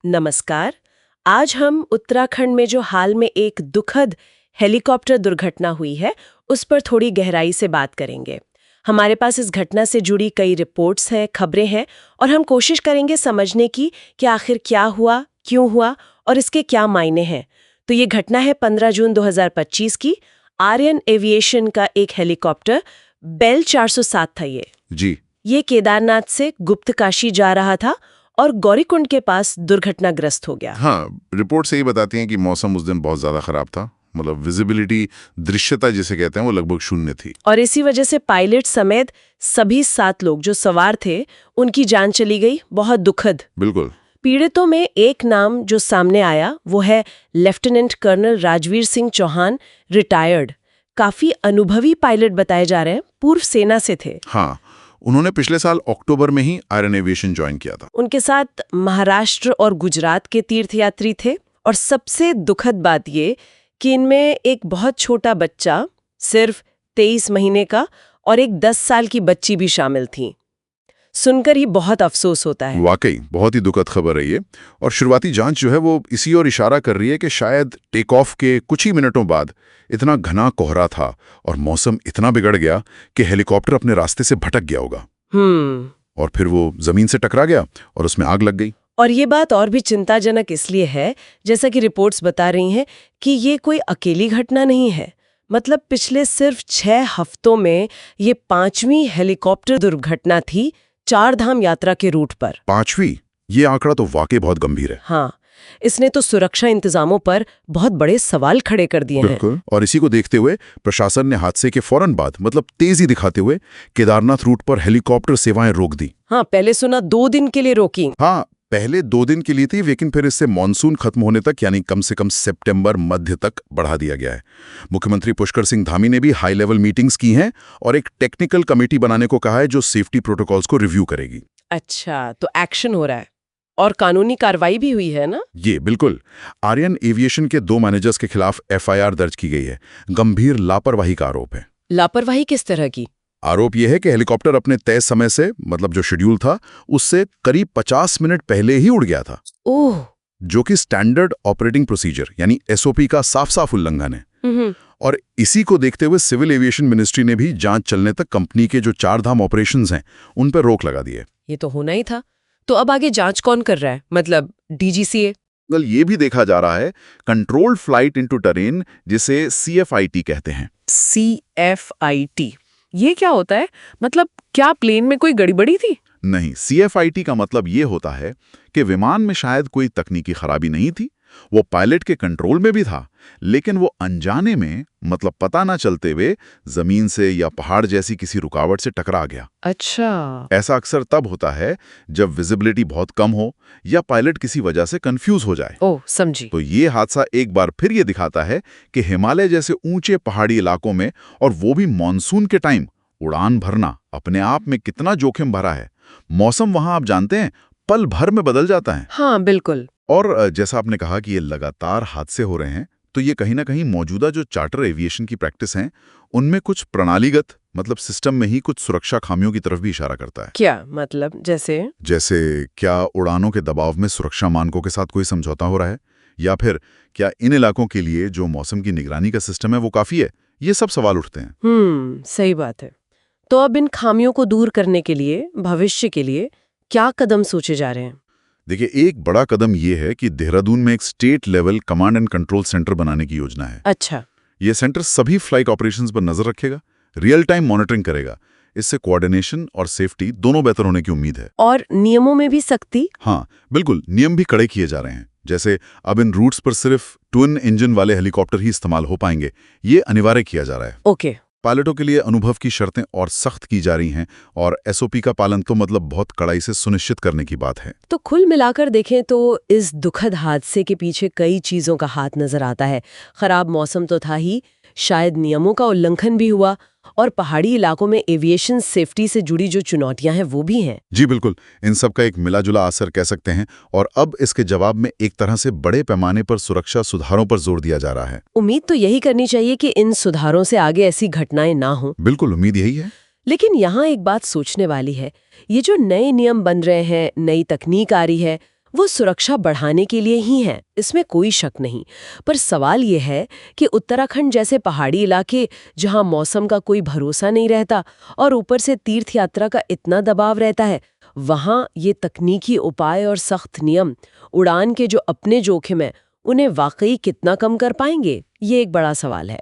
नमस्कार। आज हम उत्तराखंड में जो हाल में एक दुखद हेलीकॉप्टर दुर्घटना हुई है उस पर थोड़ी गहराई से बात करेंगे। हमारे पास इस घटना से जुड़ी कई रिपोर्ट्स हैं, खबरें हैं और हम कोशिश करेंगे समझने की कि आखिर क्या हुआ, क्यों हुआ और इसके क्या मायने हैं। तो ये घटना है 15 जून 2025 की। आर्यन एविएशन का एक हेलीकॉप्टर बेल 407 था ये केदारनाथ से गुप्तकाशी जा रहा था और गौरीकुंड के पास दुर्घटनाग्रस्त हो गया। हाँ, रिपोर्ट से ही बताती हैं कि मौसम उस दिन बहुत ज्यादा खराब था। मतलब विजिबिलिटी, दृश्यता जिसे कहते हैं, वो लगभग शून्य थी। और इसी वजह से पायलट समेत सभी 7 लोग जो सवार थे उनकी जान चली गई। बहुत दुखद। बिल्कुल। पीड़ितों में एक नाम जो सामने आया वो है lieutenant colonel Rajveer Singh Chauhan, retired. काफी अनुभवी पायलट बताए जा रहे हैं, पूर्व सेना से थे। हाँ, उन्होंने पिछले साल अक्टूबर में ही आयरन एविएशन ज्वाइन किया था। उनके साथ महाराष्ट्र और गुजरात के तीर्थयात्री थे। और सबसे दुखद बात ये कि इनमें एक बहुत छोटा बच्चा, सिर्फ 23 महीने का, और एक 10 साल की बच्ची भी शामिल थी। सुनकर ही बहुत अफसोस होता है। वाकई बहुत ही दुखद खबर है ये। और शुरुआती जांच जो है वो इसी ओर इशारा कर रही है कि शायद टेक ऑफ के कुछ ही मिनटों बाद इतना घना कोहरा था और मौसम इतना बिगड़ गया कि हेलीकॉप्टर अपने रास्ते से भटक गया होगा। और फिर वो जमीन से टकरा गया और उसमें आग लग गई। और ये बात और भी चिंताजनक इसलिए है, जैसा कि रिपोर्ट्स बता रही हैं, कि ये कोई अकेली घटना नहीं है। मतलब पिछले सिर्फ 6 हफ्तों में ये 5वीं हेलीकॉप्टर दुर्घटना थी 4 धाम यात्रा के रूट पर। 5वीं? ये आंकड़ा तो वाकई बहुत गंभीर है। हाँ, इसने तो सुरक्षा इंतजामों पर बहुत बड़े सवाल खड़े कर दिए हैं। बिल्कुल। और इसी को देखते हुए प्रशासन ने हादसे के फौरन बाद, मतलब तेजी दिखाते हुए, केदारनाथ रूट पर हेलीकॉप्टर सेवाएं रोक दी। हाँ, पहले सुना 2 दिन के लिए रोकी। हाँ, पहले 2 दिन के लिए थी, लेकिन फिर इससे मॉनसून खत्म होने तक, यानी कम से कम सितंबर मध्य तक बढ़ा दिया गया है। मुख्यमंत्री पुष्कर सिंह धामी ने भी हाई लेवल मीटिंग्स की हैं और एक टेक्निकल कमेटी बनाने को कहा है जो सेफ्टी प्रोटोकॉल्स को रिव्यू करेगी। अच्छा, तो एक्शन हो रहा है और कानूनी कार्रवाई भी हुई है ना? ये बिल्कुल। आर्यन एविएशन के 2 मैनेजर्स के खिलाफ FIR दर्ज की गई है। गंभीर लापरवाही का आरोप है। लापरवाही किस तरह की? आरोप यह है कि हेलीकॉप्टर अपने तय समय से, मतलब जो शेड्यूल था, उससे करीब 50 मिनट पहले ही उड़ गया था। ओह! जो कि स्टैंडर्ड ऑपरेटिंग प्रोसीजर यानी SOP का साफ-साफ उल्लंघन है। और इसी को देखते हुए सिविल एविएशन मिनिस्ट्री ने भी जांच चलने तक कंपनी के जो 4 धाम ऑपरेशंस हैं उन पर रोक लगा दी है। ये तो होना ही था। तो अब आगे जांच कौन कर रहा है? मतलब DGCA? कल ये भी देखा जा रहा है कंट्रोल्ड फ्लाइट इनटू टेरेन, जिसे CFIT कहते हैं। CFIT ये क्या होता है? मतलब क्या प्लेन में कोई गड़बड़ी थी? नहीं, CFIT का मतलब ये होता है कि विमान में शायद कोई तकनीकी खराबी नहीं थी, वो पायलट के कंट्रोल में भी था, लेकिन वो अनजाने में, मतलब पता ना चलते हुए, जमीन से या पहाड़ जैसी किसी रुकावट से टकरा गया। अच्छा। ऐसा अक्सर तब होता है जब विजिबिलिटी बहुत कम हो या पायलट किसी वजह से कंफ्यूज हो जाए। ओह, समझी। तो ये हादसा एक बार फिर ये दिखाता है कि हिमालय जैसे ऊंचे पहाड़ी इलाकों में, और वो भी मॉनसून के टाइम, उड़ान भरना अपने आप में कितना जोखिम भरा है। मौसम वहां, आप जानते हैं, पल भर में बदल जाता है। हाँ, बिल्कुल। और जैसा आपने कहा कि ये लगातार हादसे हो रहे हैं, तो ये कहीं ना कहीं मौजूदा जो चार्टर एविएशन की प्रैक्टिस हैं उनमें कुछ प्रणालीगत, मतलब सिस्टम में ही कुछ सुरक्षा खामियों की तरफ भी इशारा करता है। क्या मतलब? जैसे क्या उड़ानों के दबाव में सुरक्षा मानकों के साथ कोई समझौता हो रहा है, या फिर क्या इन इलाकों के लिए जो मौसम की निगरानी का सिस्टम है वो काफी है? ये सब सवाल उठते हैं। सही बात है। तो अब इन खामियों को दूर करने के लिए, भविष्य के लिए क्या कदम सोचे जा रहे हैं? देखिए, एक बड़ा कदम ये है कि देहरादून में एक state level command and control centre बनाने की योजना है। अच्छा। ये सेंटर सभी फ्लाइट ऑपरेशंस पर नजर रखेगा, रियल टाइम मॉनिटरिंग करेगा। इससे कोऑर्डिनेशन और सेफ्टी दोनों बेहतर होने की उम्मीद है। और नियमों में भी सख्ती? हाँ, बिल्कुल। नियम भी कड़े किए जा रहे हैं। जैसे अब इन रूट्स पर सिर्फ ट्विन इंजन वाले हेलीकॉप्टर ही इस्तेमाल हो पाएंगे, ये अनिवार्य किया जा रहा है। ओके। पायलटों के लिए अनुभव की शर्तें और सख्त की जा रही हैं, और SOP का पालन तो मतलब बहुत कड़ाई से सुनिश्चित करने की बात है। तो कुल मिलाकर देखें तो इस दुखद हादसे के पीछे कई चीजों का हाथ नजर आता है। खराब मौसम तो था ही, शायद नियमों का उल्लंघन भी हुआ, और पहाड़ी इलाकों में एविएशन सेफ्टी से जुड़ी जो चुनौतियां हैं वो भी हैं। जी बिल्कुल, इन सब का एक मिला-जुला असर कह सकते हैं। और अब इसके जवाब में एक तरह से बड़े पैमाने पर सुरक्षा सुधारों पर जोर दिया जा रहा है। उम्मीद तो यही करनी चाहिए कि इन सुधारों से आगे ऐसी घटनाएं ना हों। बिल्कुल, उम्मीद यही है। लेकिन यहाँ एक बात सोचने वाली है, ये जो नए नियम बन रहे हैं, नई तकनीक आ रही है, वो सुरक्षा बढ़ाने के लिए ही हैं, इसमें कोई शक नहीं। पर सवाल ये है कि उत्तराखंड जैसे पहाड़ी इलाके जहां मौसम का कोई भरोसा नहीं रहता और ऊपर से तीर्थ यात्रा का इतना दबाव रहता है, वहां ये तकनीकी उपाय और सख्त नियम उड़ान के जो अपने जोखिम है उन्हें वाकई कितना कम कर पाएंगे, ये एक बड़ा सवाल है।